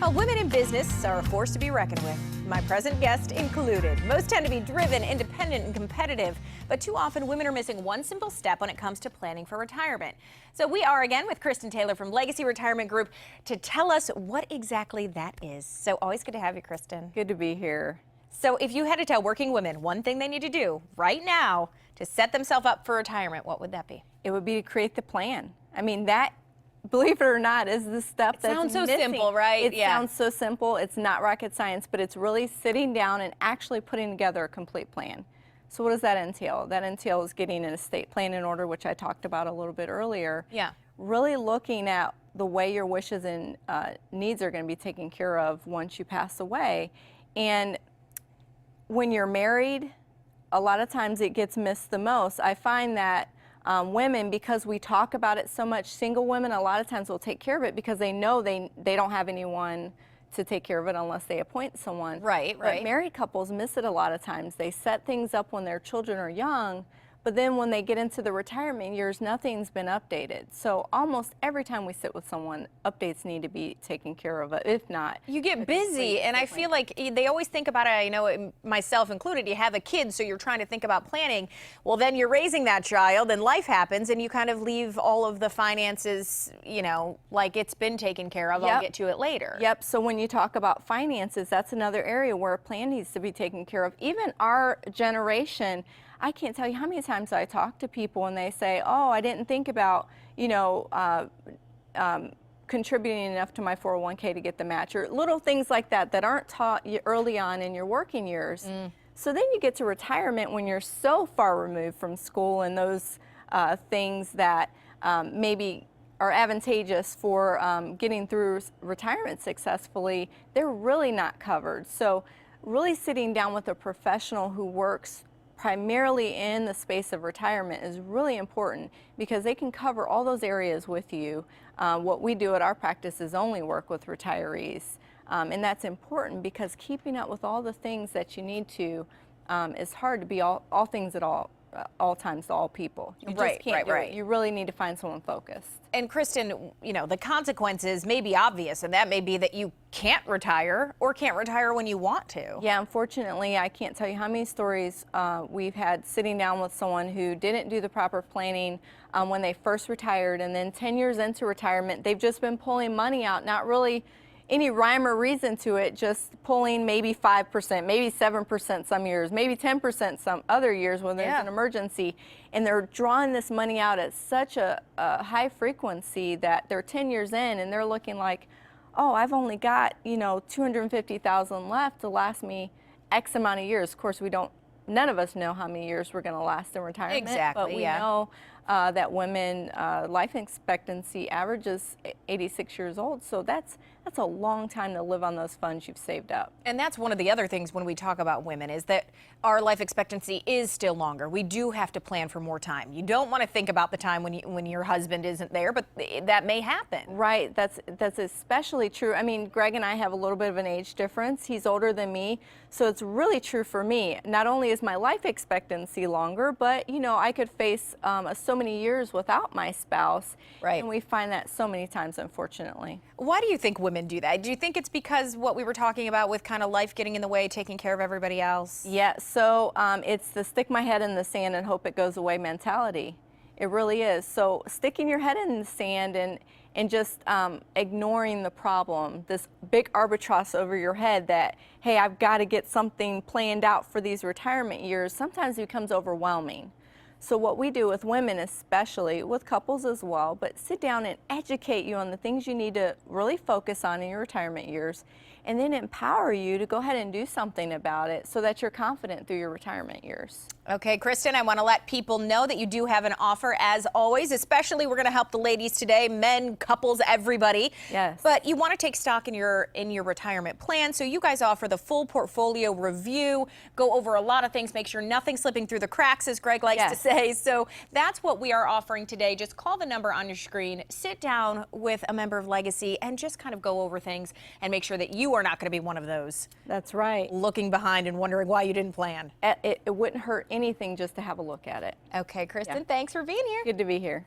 Well, women in business are a force to be reckoned with, my present guest included. Most tend to be driven, independent, and competitive, but too often women are missing one simple step when it comes to planning for retirement. So we are again with Kristen Taylor from Legacy Retirement Group to tell us what exactly that is. So always good to have you, Kristen. Good to be here. So if you had to tell working women one thing they need to do right now to set themselves up for retirement, what would that be? It would be to create the plan. I mean, that, believe it or not, is the step that's sounds so missing. simple, right? It sounds so simple. It's not rocket science, but it's really sitting down and actually putting together a complete plan. So what does that entail? That entails getting an estate plan in order, which I talked about a little bit earlier. Yeah. Really looking at the way your wishes and needs are going to be taken care of once you pass away. And when you're married, a lot of times it gets missed the most. I find that women, because we talk about it so much, single women a lot of times will take care of it because they know they don't have anyone to take care of it unless they appoint someone. Right. But married couples miss it a lot of times. They set things up when their children are young, but then when they get into the retirement years, nothing's been updated. So almost every time we sit with someone, updates need to be taken care of. If not, you get busy, and I feel like they always think about it. I know myself included. You have a kid, so you're trying to think about planning. Well, then you're raising that child, and life happens, and you kind of leave all of the finances, you know, like it's been taken care of. I'll get to it later. Yep. So when you talk about finances, that's another area where a plan needs to be taken care of. Even our generation, I can't tell you how many times I talk to people and they say, oh, I didn't think about, you know, contributing enough to my 401k to get the match, or little things like that that aren't taught you early on in your working years. So then you get to retirement when you're so far removed from school and those things that maybe are advantageous for getting through retirement successfully, they're really not covered. So really sitting down with a professional who works primarily in the space of retirement is really important because they can cover all those areas with you. What we do at our practice is only work with retirees, and that's important because keeping up with all the things that you need to is hard to be all things at all times to all people. You just can't do it. You really need to find someone focused. And Kristen, you know, the consequences may be obvious, and that may be that you can't retire or can't retire when you want to. Yeah, unfortunately, I can't tell you how many stories we've had sitting down with someone who didn't do the proper planning when they first retired, and then 10 years into retirement, they've just been pulling money out, not really any rhyme or reason to it, just pulling maybe 5%, maybe 7% some years, maybe 10% some other years when there's an emergency. And they're drawing this money out at such a high frequency that they're 10 years in and they're looking like, oh, I've only got, you know, $250,000 left to last me X amount of years. Of course, none of us know how many years we're going to last in retirement. Exactly, but we know that women life expectancy averages 86 years old, so that's a long time to live on those funds you've saved up. And that's one of the other things when we talk about women is that our life expectancy is still longer. We do have to plan for more time. You don't want to think about the time when your husband isn't there, but that may happen. Right, that's especially true. I mean, Greg and I have a little bit of an age difference. He's older than me, so it's really true for me. Not only is my life expectancy longer, but you know, I could face so many years without my spouse. Right. And we find that so many times, unfortunately. Why do you think women do that? Do you think it's because what we were talking about with kind of life getting in the way, taking care of everybody else? Yeah, so it's the stick my head in the sand and hope it goes away mentality. It really is. So sticking your head in the sand and just ignoring the problem, this big albatross over your head that, hey, I've got to get something planned out for these retirement years, sometimes becomes overwhelming. So what we do with women, especially with couples as well, but sit down and educate you on the things you need to really focus on in your retirement years, and then empower you to go ahead and do something about it so that you're confident through your retirement years. Okay, Kristen, I want to let people know that you do have an offer as always, especially we're going to help the ladies today, men, couples, everybody. Yes. But you want to take stock in your retirement plan, so you guys offer the full portfolio review, go over a lot of things, make sure nothing's slipping through the cracks, as Greg likes to say. So that's what we are offering today. Just call the number on your screen, sit down with a member of Legacy, and just kind of go over things and make sure that you are not going to be one of those. That's right. Looking behind and wondering why you didn't plan. It wouldn't hurt anything just to have a look at it. Okay, Kristen, thanks for being here. Good to be here.